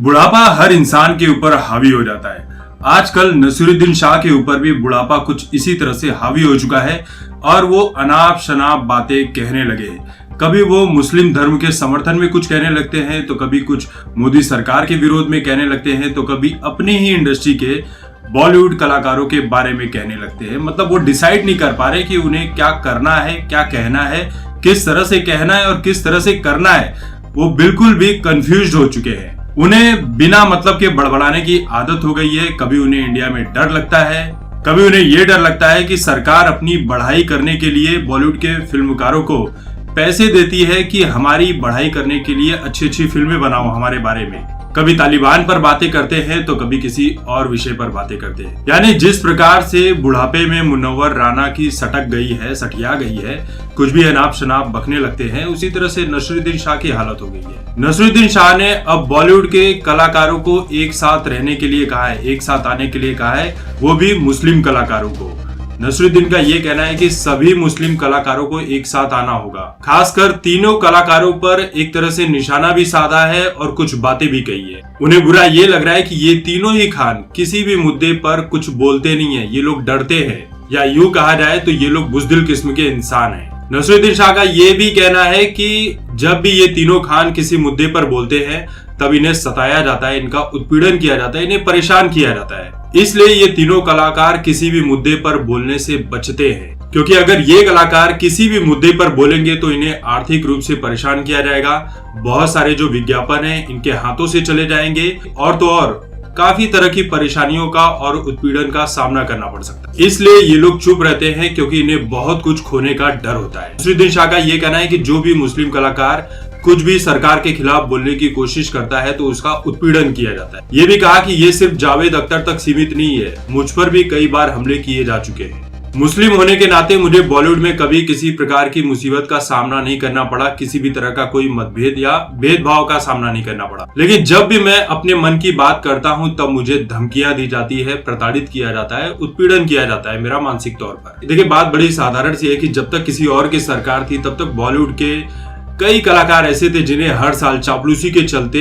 बुढ़ापा हर इंसान के ऊपर हावी हो जाता है। आजकल नसीरुद्दीन शाह के ऊपर भी बुढ़ापा कुछ इसी तरह से हावी हो चुका है और वो अनाप शनाप बातें कहने लगे हैं। कभी वो मुस्लिम धर्म के समर्थन में कुछ कहने लगते हैं, तो कभी कुछ मोदी सरकार के विरोध में कहने लगते हैं, तो कभी अपनी ही इंडस्ट्री के बॉलीवुड कलाकारों के बारे में कहने लगते हैं। मतलब वो डिसाइड नहीं कर पा रहे कि उन्हें क्या करना है, क्या कहना है, किस तरह से कहना है और किस तरह से करना है। वो बिल्कुल भी कंफ्यूज हो चुके हैं। उन्हें बिना मतलब के बड़बड़ाने की आदत हो गई है। कभी उन्हें इंडिया में डर लगता है, कभी उन्हें यह डर लगता है कि सरकार अपनी बढ़ाई करने के लिए बॉलीवुड के फिल्मकारों को पैसे देती है कि हमारी बढ़ाई करने के लिए अच्छी अच्छी फिल्में बनाओ हमारे बारे में। कभी तालिबान पर बातें करते हैं तो कभी किसी और विषय पर बातें करते हैं। यानी जिस प्रकार से बुढ़ापे में मुनव्वर राना की सटक गई है, सठिया गई है, कुछ भी अनाप शनाप बकने लगते हैं, उसी तरह से नसीरुद्दीन शाह की हालत हो गई है। नसीरुद्दीन शाह ने अब बॉलीवुड के कलाकारों को एक साथ रहने के लिए कहा है, एक साथ आने के लिए कहा है, वो भी मुस्लिम कलाकारों को। नसीरुद्दीन का ये कहना है कि सभी मुस्लिम कलाकारों को एक साथ आना होगा। खासकर तीनों कलाकारों पर एक तरह से निशाना भी साधा है और कुछ बातें भी कही है। उन्हें बुरा ये लग रहा है कि ये तीनों ही खान किसी भी मुद्दे पर कुछ बोलते नहीं है, ये लोग डरते हैं, या यूं कहा जाए तो ये लोग बुज़दिल किस्म के इंसान हैं। नसीरुद्दीन शाह का ये भी कहना है कि जब भी ये तीनों खान किसी मुद्दे पर बोलते हैं तब इन्हें सताया जाता है, इनका उत्पीड़न किया जाता है, इन्हें परेशान किया जाता है। इसलिए ये तीनों कलाकार किसी भी मुद्दे पर बोलने से बचते हैं, क्योंकि अगर ये कलाकार किसी भी मुद्दे पर बोलेंगे तो इन्हें आर्थिक रूप से परेशान किया जाएगा। बहुत सारे जो विज्ञापन हैं इनके हाथों से चले जाएंगे और तो और काफी तरह की परेशानियों का और उत्पीड़न का सामना करना पड़ सकता है। इसलिए ये लोग चुप रहते हैं क्योंकि इन्हें बहुत कुछ खोने का डर होता है। नसीरुद्दीन शाह का ये कहना है कि जो भी मुस्लिम कलाकार कुछ भी सरकार के खिलाफ बोलने की कोशिश करता है तो उसका उत्पीड़न किया जाता है। ये भी कहा कि ये सिर्फ जावेद अख्तर तक सीमित नहीं है, मुझ पर भी कई बार हमले किए जा चुके हैं। मुस्लिम होने के नाते मुझे बॉलीवुड में कभी किसी प्रकार की मुसीबत का सामना नहीं करना पड़ा, किसी भी तरह का कोई मतभेद या भेदभाव का सामना नहीं करना पड़ा। लेकिन जब भी मैं अपने मन की बात करता हूं तब मुझे धमकियां दी जाती है, प्रताड़ित किया जाता है, उत्पीड़न किया जाता है मेरा मानसिक तौर पर। देखिए, बात बड़ी साधारण सी है कि जब तक किसी और की सरकार थी तब तक बॉलीवुड के कई कलाकार ऐसे थे जिन्हें हर साल चापलूसी के चलते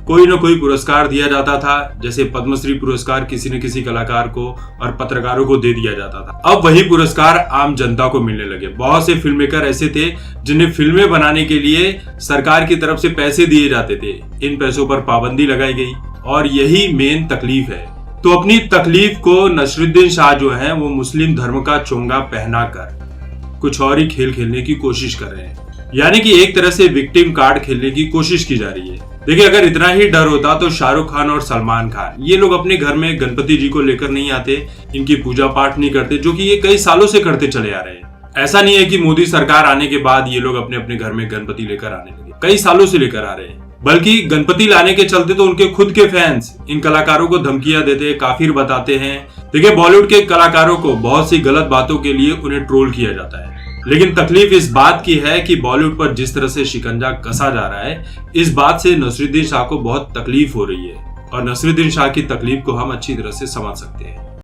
कोई न कोई पुरस्कार दिया जाता था। जैसे पद्मश्री पुरस्कार किसी न किसी कलाकार को और पत्रकारों को दे दिया जाता था। अब वही पुरस्कार आम जनता को मिलने लगे। बहुत से फिल्म मेकर ऐसे थे जिन्हें फिल्में बनाने के लिए सरकार की तरफ से पैसे दिए जाते थे। इन पैसों पर पाबंदी लगाई गई और यही मेन तकलीफ है। तो अपनी तकलीफ को नसीरुद्दीन शाह जो है वो मुस्लिम धर्म का चोंगा पहनाकर कुछ और ही खेल खेलने की कोशिश कर रहे हैं। यानी कि एक तरह से विक्टिम कार्ड खेलने की कोशिश की जा रही है। देखिए, अगर इतना ही डर होता तो शाहरुख खान और सलमान खान ये लोग अपने घर में गणपति जी को लेकर नहीं आते, इनकी पूजा पाठ नहीं करते, जो कि ये कई सालों से करते चले आ रहे हैं। ऐसा नहीं है कि मोदी सरकार आने के बाद ये लोग अपने अपने घर में गणपति लेकर आने लगे, कई सालों से लेकर आ रहे हैं। बल्कि गणपति लाने के चलते तो उनके खुद के फैंस इन कलाकारों को धमकियां देते, काफिर बताते हैं। देखिए, बॉलीवुड के कलाकारों को बहुत सी गलत बातों के लिए उन्हें ट्रोल किया जाता है। लेकिन तकलीफ इस बात की है कि बॉलीवुड पर जिस तरह से शिकंजा कसा जा रहा है, इस बात से नसीरुद्दीन शाह को बहुत तकलीफ हो रही है और नसीरुद्दीन शाह की तकलीफ को हम अच्छी तरह से समझ सकते हैं।